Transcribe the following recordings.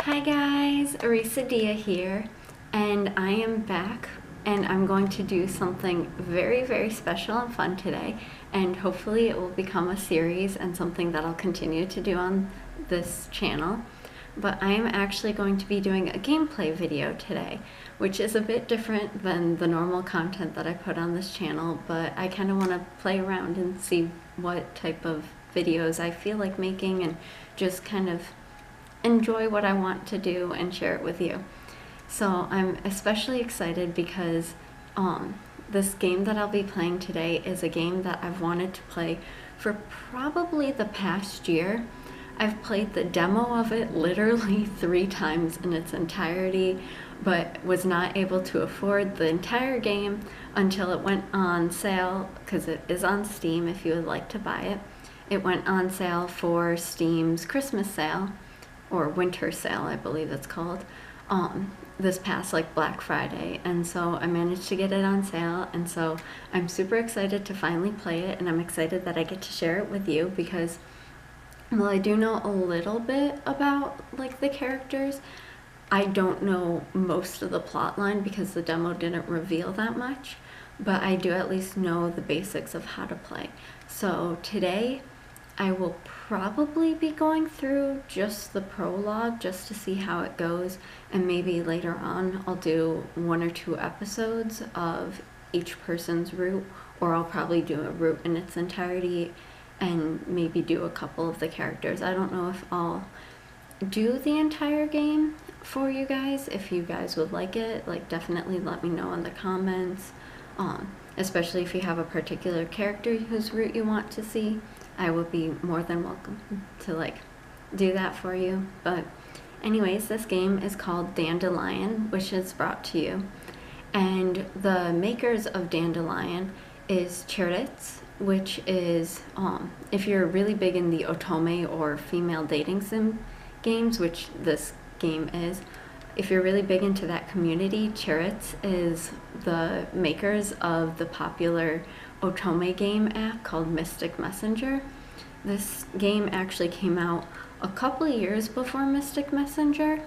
Hi guys, Arisa here, and I am back and I'm going to do something very special and fun today, and hopefully it will become a series and something that I'll continue to do on this channel. But I am actually going to be doing a gameplay video today, which is a bit different than the normal content that I put on this channel, but I kind of want to play around and see what type of videos I feel like making and just kind of enjoy what I want to do and share it with you. So I'm especially excited because this game that I'll be playing today is a game that I've wanted to play for probably the past year. I've played the demo of it literally 3 times in its entirety, but was not able to afford the entire game until it went on sale, because it is on Steam if you would like to buy it. It went on sale for Steam's Christmas sale, or winter sale I believe it's called, this past Black Friday, and so I managed to get it on sale, and so I'm super excited to finally play it, and I'm excited that I get to share it with you because, well, I do know a little bit about the characters. I don't know most of the plot line because the demo didn't reveal that much, but I do at least know the basics of how to play. So today I will probably be going through just the prologue just to see how it goes, and maybe later on I'll do 1 or 2 episodes of each person's route, or I'll probably do a route in its entirety and maybe do a couple of the characters. I don't know if I'll do the entire game for you guys. If you guys would like it, definitely let me know in the comments, especially if you have a particular character whose route you want to see. I will be more than welcome to do that for you. But anyways, this game is called Dandelion, which is brought to you, and the makers of Dandelion is Cheritz, which is if you're really big in the otome or female dating sim games, which this game is, if you're really big into that community, Cheritz is the makers of the popular otome game app called Mystic Messenger. This game actually came out a couple of years before Mystic Messenger,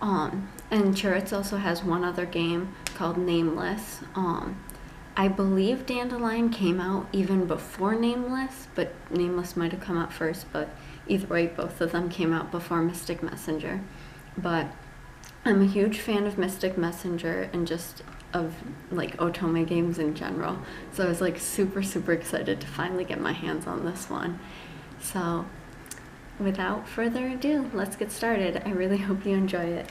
and Cheritz also has one other game called Nameless. I believe Dandelion came out even before Nameless, but Nameless might have come out first, but either way, both of them came out before Mystic Messenger. But I'm a huge fan of Mystic Messenger and just of otome games in general, so I was super excited to finally get my hands on this one. So without further ado, let's get started. I really hope you enjoy it.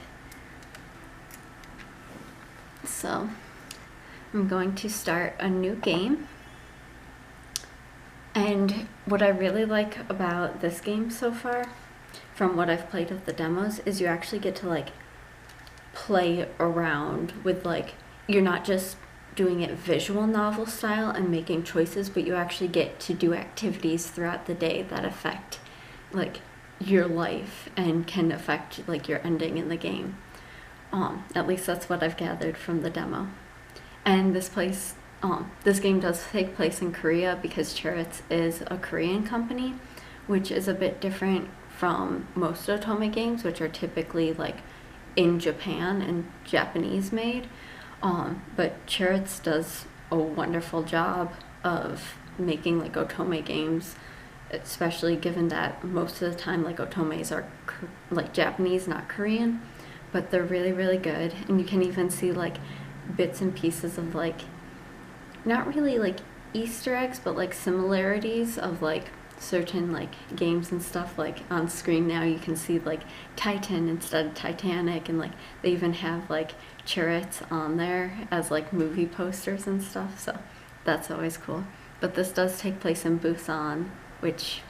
So I'm going to start a new game, and what I really like about this game so far, from what I've played of the demos, is you actually get to play around with you're not just doing it visual novel style and making choices, but you actually get to do activities throughout the day that affect your life and can affect your ending in the game. At least that's what I've gathered from the demo. And this game does take place in Korea because Cheritz is a Korean company, which is a bit different from most otome games, which are typically in Japan and Japanese made. But Cheritz does a wonderful job of making otome games, especially given that most of the time otomes are Japanese, not Korean, but they're really good. And you can even see bits and pieces of not really Easter eggs, but similarities of certain games and stuff. On screen now you can see Titan instead of Titanic, and they even have Cheritz on there as movie posters and stuff, so that's always cool. But this does take place in Busan, which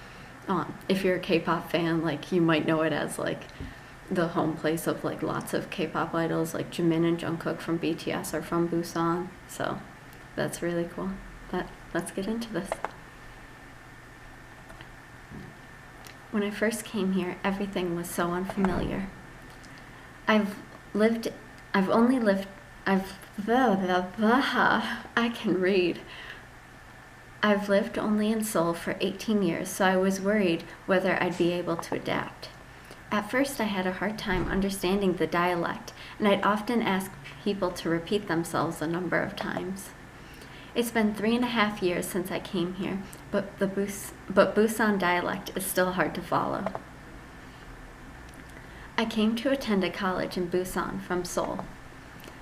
if you're a K-pop fan, you might know it as the home place of lots of K-pop idols, Jimin and Jungkook from BTS are from Busan, so that's really cool. But let's get into this. When I first came here, everything was so unfamiliar. I can read. I've lived only in Seoul for 18 years, so I was worried whether I'd be able to adapt. At first I had a hard time understanding the dialect, and I'd often ask people to repeat themselves a number of times. It's been 3.5 years since I came here, but Busan dialect is still hard to follow. I came to attend a college in Busan from Seoul.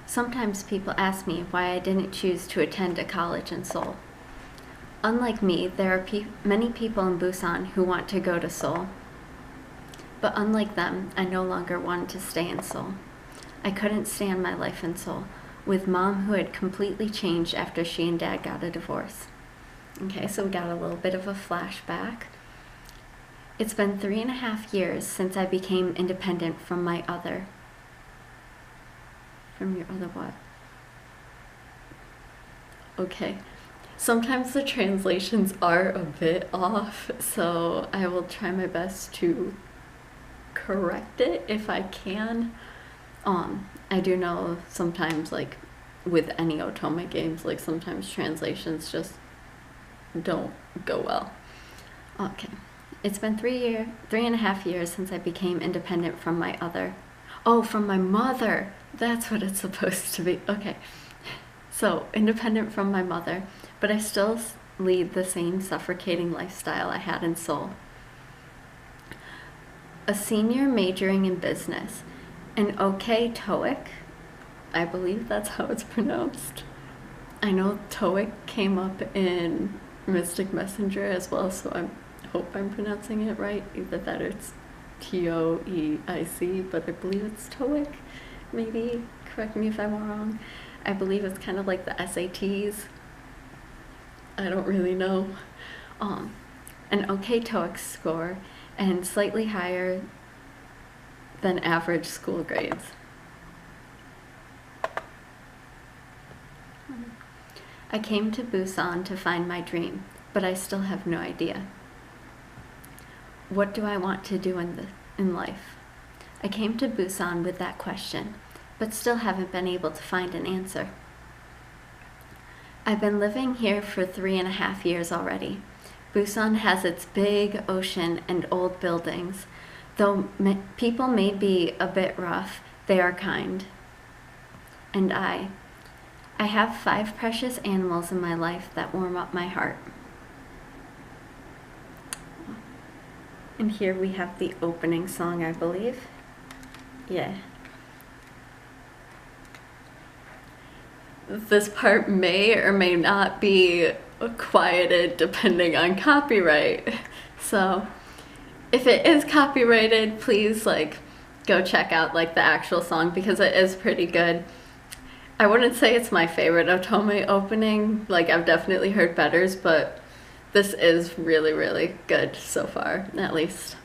Sometimes people ask me why I didn't choose to attend a college in Seoul. Unlike me, there are many people in Busan who want to go to Seoul. But unlike them, I no longer wanted to stay in Seoul. I couldn't stand my life in Seoul, with Mom who had completely changed after she and Dad got a divorce. Okay, so we got a little bit of a flashback. It's been 3.5 years since I became independent from my other. From your other what? Okay. Sometimes the translations are a bit off, so I will try my best to correct it if I can. I do know sometimes, like with any Otome games, like sometimes translations just don't go well. Okay, it's been 3.5 years since I became independent from my other. Oh, from my mother. That's what it's supposed to be. Okay, so independent from my mother, but I still lead the same suffocating lifestyle I had in Seoul. A senior majoring in business, an okay TOEIC, I believe that's how it's pronounced. I know TOEIC came up in Mystic Messenger as well, so I hope I'm pronouncing it right. Either that or it's TOEIC, but I believe it's TOEIC. Maybe correct me if I'm wrong. I believe it's kind of like the SATs. I don't really know. An okay TOEIC score and slightly higher than average school grades. I came to Busan to find my dream, but I still have no idea. What do I want to do in life? I came to Busan with that question, but still haven't been able to find an answer. I've been living here for 3.5 years already. Busan has its big ocean and old buildings. Though people may be a bit rough, they are kind. And I have 5 precious animals in my life that warm up my heart. And here we have the opening song, I believe. Yeah. This part may or may not be quieted depending on copyright. So if it is copyrighted, please go check out the actual song because it is pretty good. I wouldn't say it's my favorite Otome opening. I've definitely heard betters, but this is really, really good so far, at least.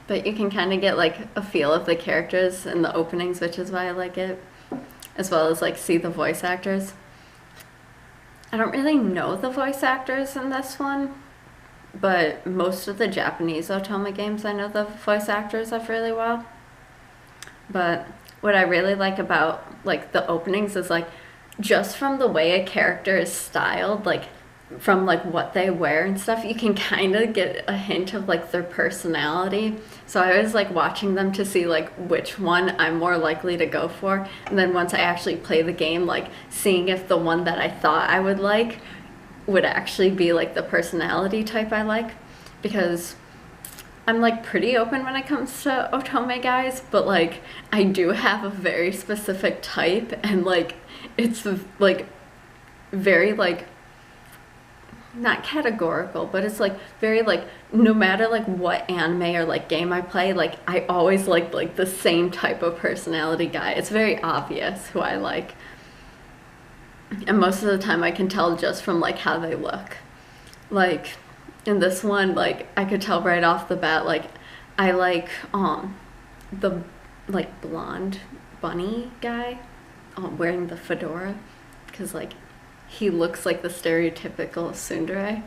But you can kind of get a feel of the characters in the openings, which is why I like it, as well as see the voice actors. I don't really know the voice actors in this one, but most of the Japanese Otome games I know the voice actors of really well. But what I really like about the openings is just from the way a character is styled, from what they wear and stuff, you can kind of get a hint of their personality. So I was watching them to see which one I'm more likely to go for, and then once I actually play the game, seeing if the one that I thought I would would actually be the personality type I like, because I'm pretty open when it comes to Otome guys, but I do have a very specific type, and it's very not categorical, but it's very no matter what anime or game I play, I always like the same type of personality guy. It's very obvious who I like, and most of the time I can tell just from how they look. In this one, I could tell right off the bat, I like the blonde bunny guy wearing the fedora, because he looks like the stereotypical tsundere.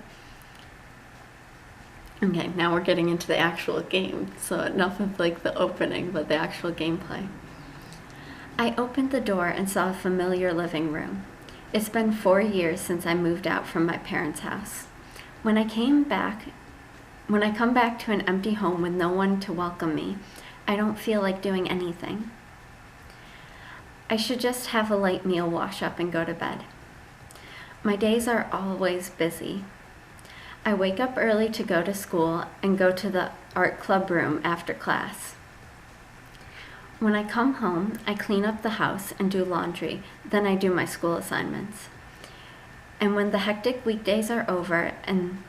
Okay, now we're getting into the actual game, so enough of the opening, but the actual gameplay. I opened the door and saw a familiar living room. It's been 4 years since I moved out from my parents' house. When I came back When I come back to an empty home with no one to welcome me, I don't feel like doing anything. I should just have a light meal, wash up, and go to bed. My days are always busy. I wake up early to go to school and go to the art club room after class. When I come home, I clean up the house and do laundry, then I do my school assignments. And when the hectic weekdays are over and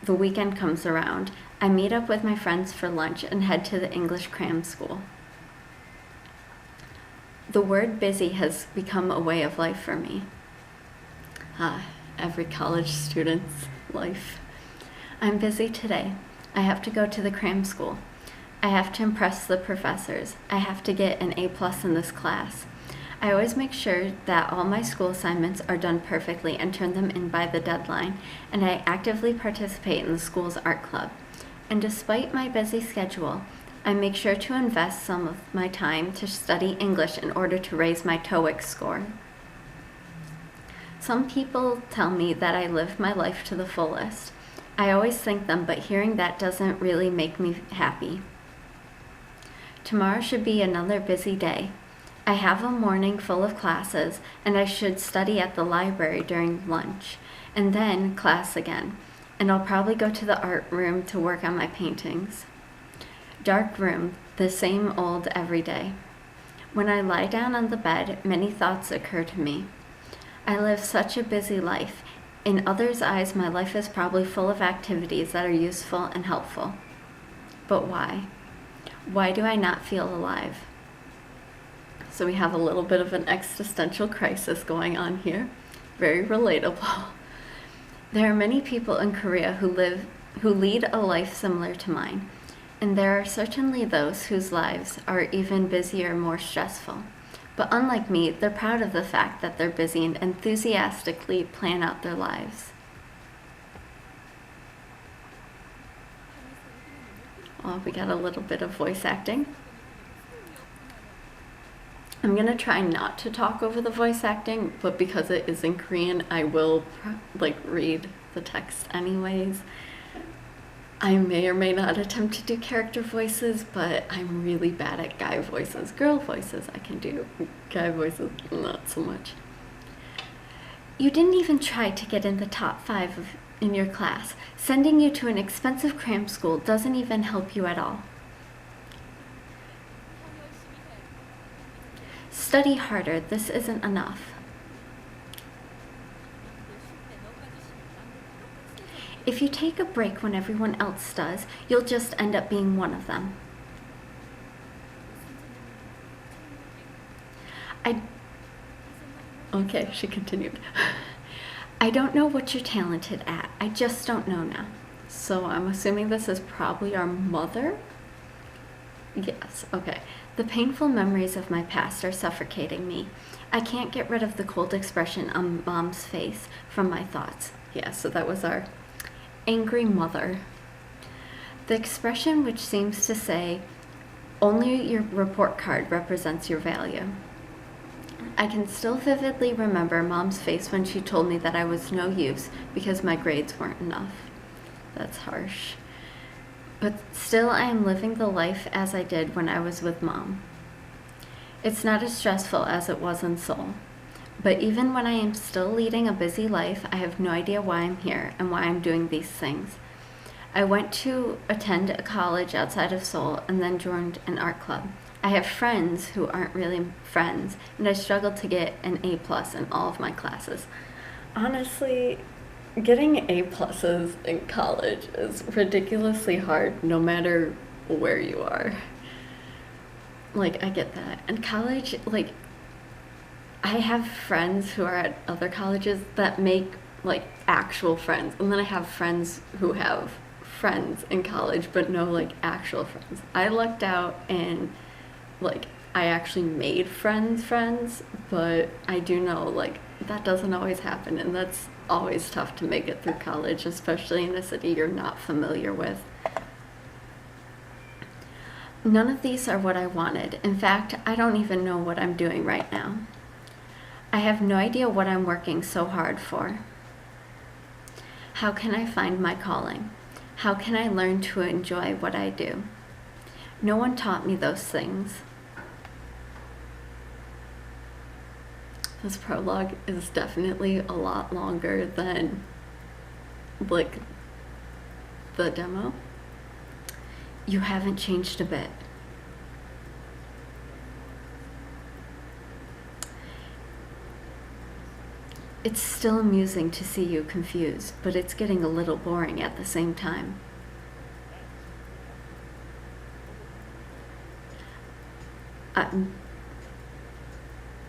the weekend comes around, I meet up with my friends for lunch and head to the English cram school. The word busy has become a way of life for me. Every college student's life. I'm busy today. I have to go to the cram school. I have to impress the professors. I have to get an A+ in this class. I always make sure that all my school assignments are done perfectly and turn them in by the deadline, and I actively participate in the school's art club. And despite my busy schedule, I make sure to invest some of my time to study English in order to raise my TOEIC score. Some people tell me that I live my life to the fullest. I always thank them, but hearing that doesn't really make me happy. Tomorrow should be another busy day. I have a morning full of classes, and I should study at the library during lunch, and then class again, and I'll probably go to the art room to work on my paintings. Dark room, the same old every day. When I lie down on the bed, many thoughts occur to me. I live such a busy life. In others' eyes, my life is probably full of activities that are useful and helpful. But why? Why do I not feel alive? So we have a little bit of an existential crisis going on here. Very relatable. There are many people in Korea who lead a life similar to mine, and there are certainly those whose lives are even busier, more stressful. But unlike me, they're proud of the fact that they're busy and enthusiastically plan out their lives. Oh, we got a little bit of voice acting. I'm gonna try not to talk over the voice acting, but because it is in Korean, I will read the text anyways. I may or may not attempt to do character voices, but I'm really bad at guy voices. Girl voices I can do, guy voices not so much. You didn't even try to get in the top 5 in your class. Sending you to an expensive cram school doesn't even help you at all. Study harder, this isn't enough. If you take a break when everyone else does, you'll just end up being one of them. Okay, she continued. I don't know what you're talented at. I just don't know now. So I'm assuming this is probably our mother? Yes, okay. The painful memories of my past are suffocating me. I can't get rid of the cold expression on Mom's face from my thoughts. Yeah, so that was our angry mother. The expression which seems to say, only your report card represents your value. I can still vividly remember Mom's face when she told me that I was no use because my grades weren't enough. That's harsh. But still I am living the life as I did when I was with Mom. It's not as stressful as it was in Seoul. But even when I am still leading a busy life, I have no idea why I'm here and why I'm doing these things. I went to attend a college outside of Seoul and then joined an art club. I have friends who aren't really friends, and I struggled to get an A+ in all of my classes. Honestly, getting A+s in college is ridiculously hard no matter where you are. I get that. And college, I have friends who are at other colleges that make actual friends, and then I have friends who have friends in college but no actual friends. I lucked out and I actually made friends, but I do know that doesn't always happen, and that's always tough to make it through college, especially in a city you're not familiar with. None of these are what I wanted. In fact, I don't even know what I'm doing right now. I have no idea what I'm working so hard for. How can I find my calling? How can I learn to enjoy what I do? No one taught me those things. This prologue is definitely a lot longer than like the demo. You haven't changed a bit. It's still amusing to see you confused, but it's getting a little boring at the same time.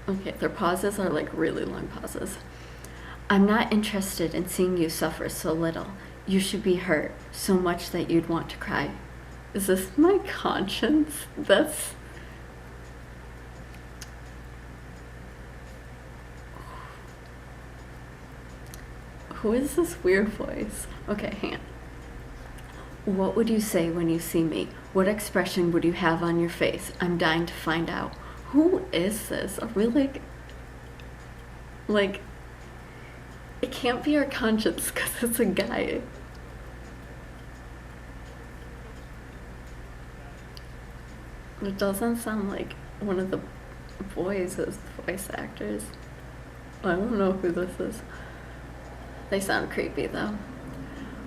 Okay, their pauses are like really long pauses. I'm not interested in seeing you suffer so little. You should be hurt so much that you'd want to cry. Is this my conscience? That's... Who is this weird voice? Okay, hang on. What would you say when you see me? What expression would you have on your face? I'm dying to find out. Who is this? Are we like, it can't be our conscience because it's a guy. It doesn't sound like one of the boys as voice actors. I don't know who this is. They sound creepy though.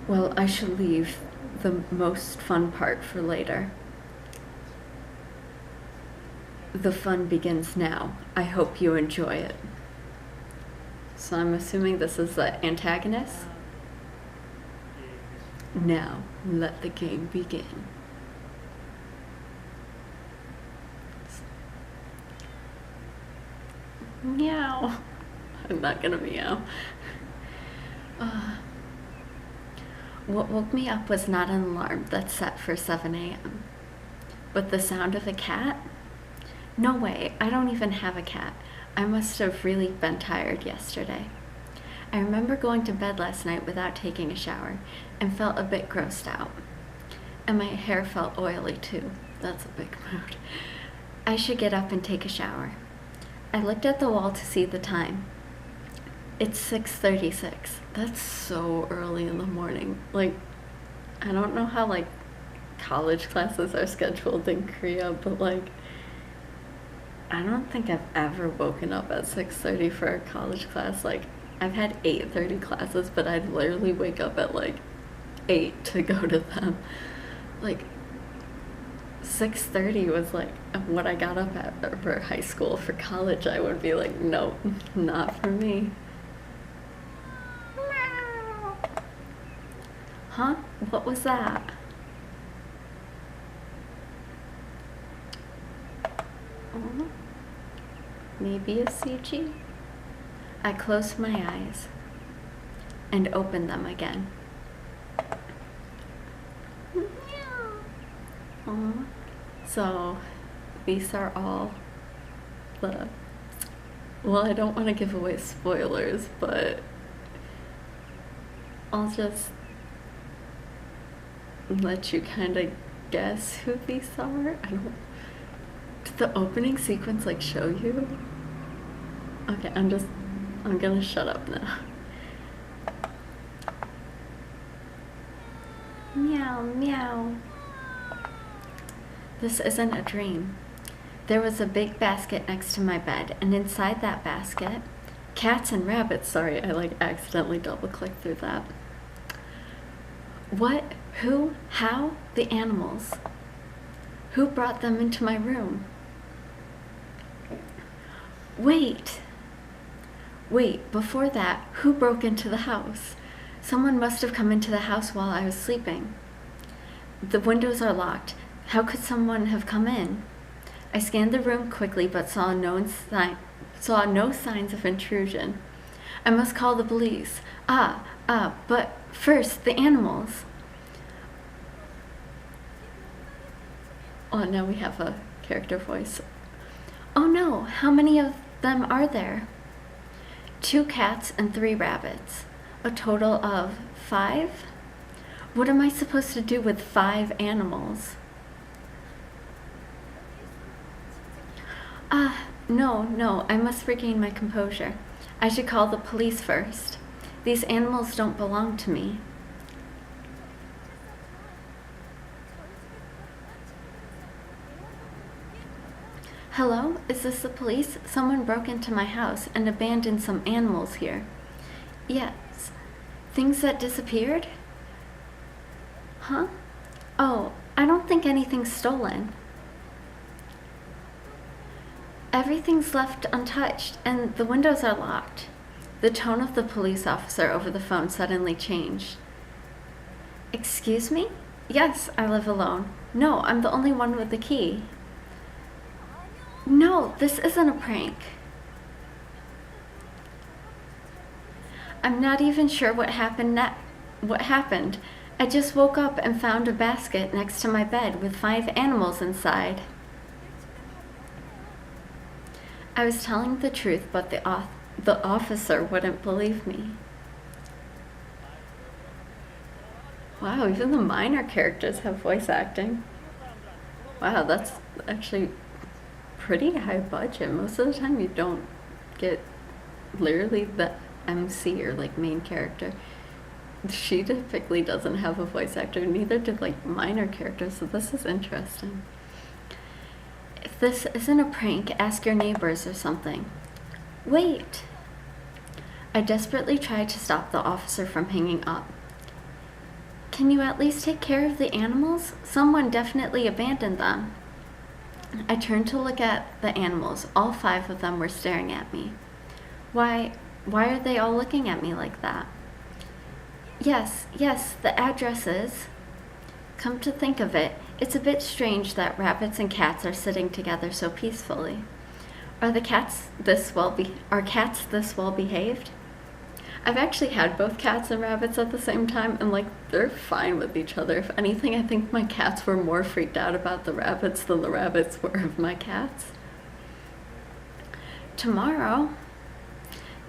Well, I should leave the most fun part for later. The fun begins now. I hope you enjoy it. So I'm assuming this is the antagonist. Now, let the game begin. Meow. I'm not gonna meow. What woke me up was not an alarm that's set for 7 a.m., but the sound of a cat? No way, I don't even have a cat. I must have really been tired yesterday. I remember going to bed last night without taking a shower and felt a bit grossed out. And my hair felt oily too. That's a big mood. I should get up and take a shower. I looked at the wall to see the time. It's 6:36. That's so early in the morning. Like, I don't know how like college classes are scheduled in Korea, but like, I don't think I've ever woken up at 6:30 for a college class. Like, I've had 8:30 classes, but I'd literally wake up at like 8 to go to them. Like, 6:30 was like what I got up at for high school. For college, I would be like, nope, not for me. Huh? What was that? Oh, maybe a CG? I closed my eyes and opened them again. Oh, so these are all the... Well, I don't want to give away spoilers, but I'll just let you kind of guess who these are. I don't... Did the opening sequence like show you? Okay, I'm gonna shut up now. Meow, meow. This isn't a dream. There was a big basket next to my bed, and inside that basket, cats and rabbits. Sorry, I like accidentally double-clicked through that. What? Who? How? The animals. Who brought them into my room? Wait, before that, who broke into the house? Someone must have come into the house while I was sleeping. The windows are locked. How could someone have come in? I scanned the room quickly but saw no signs of intrusion. I must call the police. But first, the animals. Oh, now we have a character voice. Oh no, how many of them are there? 2 cats and 3 rabbits. A total of 5? What am I supposed to do with 5 animals? No, I must regain my composure. I should call the police first. These animals don't belong to me. Hello? Is this the police? Someone broke into my house and abandoned some animals here. Yes. Things that disappeared? Huh? Oh, I don't think anything's stolen. Everything's left untouched and the windows are locked. The tone of the police officer over the phone suddenly changed. Excuse me? Yes, I live alone. No, I'm the only one with the key. No, this isn't a prank. I'm not even sure what happened. I just woke up and found a basket next to my bed with 5 animals inside. I was telling the truth, but the officer wouldn't believe me. Wow, even the minor characters have voice acting. Wow, that's actually pretty high budget. Most of the time you don't get literally the MC or like main character. She typically doesn't have a voice actor, neither do like minor characters, so this is interesting. If this isn't a prank, ask your neighbors or something. Wait! I desperately tried to stop the officer from hanging up. Can you at least take care of the animals? Someone definitely abandoned them. I turned to look at the animals. All 5 of them were staring at me. Why are they all looking at me like that? Yes, the address is. Come to think of it, it's a bit strange that rabbits and cats are sitting together so peacefully. Are cats this well behaved? I've actually had both cats and rabbits at the same time, and like they're fine with each other. If anything, I think my cats were more freaked out about the rabbits than the rabbits were of my cats. Tomorrow,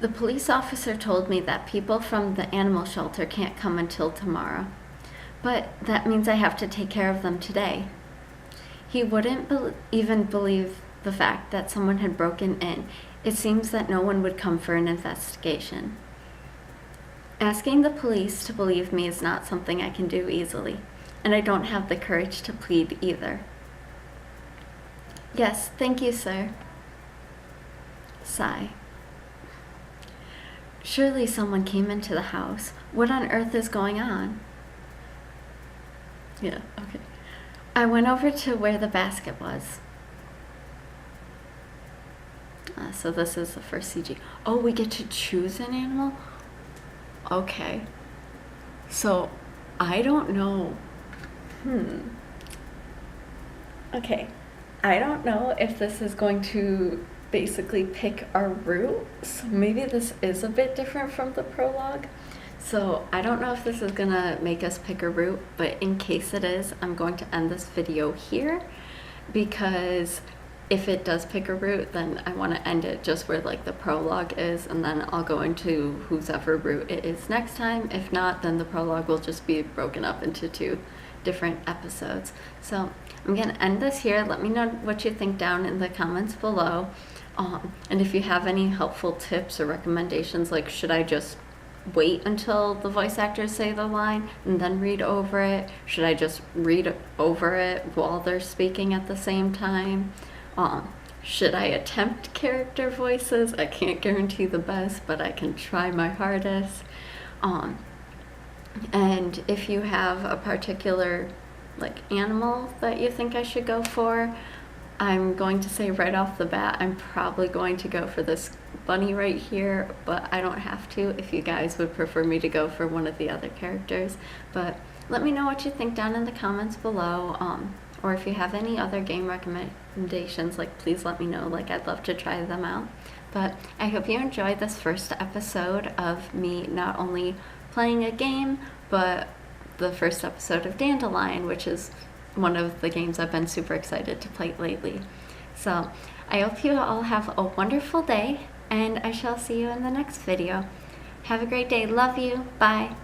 the police officer told me that people from the animal shelter can't come until tomorrow. But that means I have to take care of them today. He wouldn't even believe the fact that someone had broken in. It seems that no one would come for an investigation. Asking the police to believe me is not something I can do easily, and I don't have the courage to plead either. Yes, thank you, sir. Sigh. Surely someone came into the house. What on earth is going on? Yeah, okay. I went over to where the basket was. So this is the first CG. Oh, we get to choose an animal? Okay. So, I don't know. Okay. I don't know if this is going to basically pick our route. So maybe this is a bit different from the prologue. So I don't know if this is gonna make us pick a route, but in case it is, I'm going to end this video here, because if it does pick a route, then I want to end it just where like the prologue is, and then I'll go into whosever route it is next time. If not, then the prologue will just be broken up into 2 different episodes. So I'm gonna end this here. Let me know what you think down in the comments below. And if you have any helpful tips or recommendations, like should I just wait until the voice actors say the line and then read over it? Should I just read over it while they're speaking at the same time? Should I attempt character voices? I can't guarantee the best, but I can try my hardest. And if you have a particular like animal that you think I should go for, I'm going to say right off the bat, I'm probably going to go for this bunny right here, but I don't have to if you guys would prefer me to go for one of the other characters. But let me know what you think down in the comments below, or if you have any other game recommendations, like please let me know. Like I'd love to try them out. But I hope you enjoyed this first episode of me not only playing a game, but the first episode of Dandelion, which is one of the games I've been super excited to play lately. So I hope you all have a wonderful day, and I shall see you in the next video. Have a great day. Love you. Bye.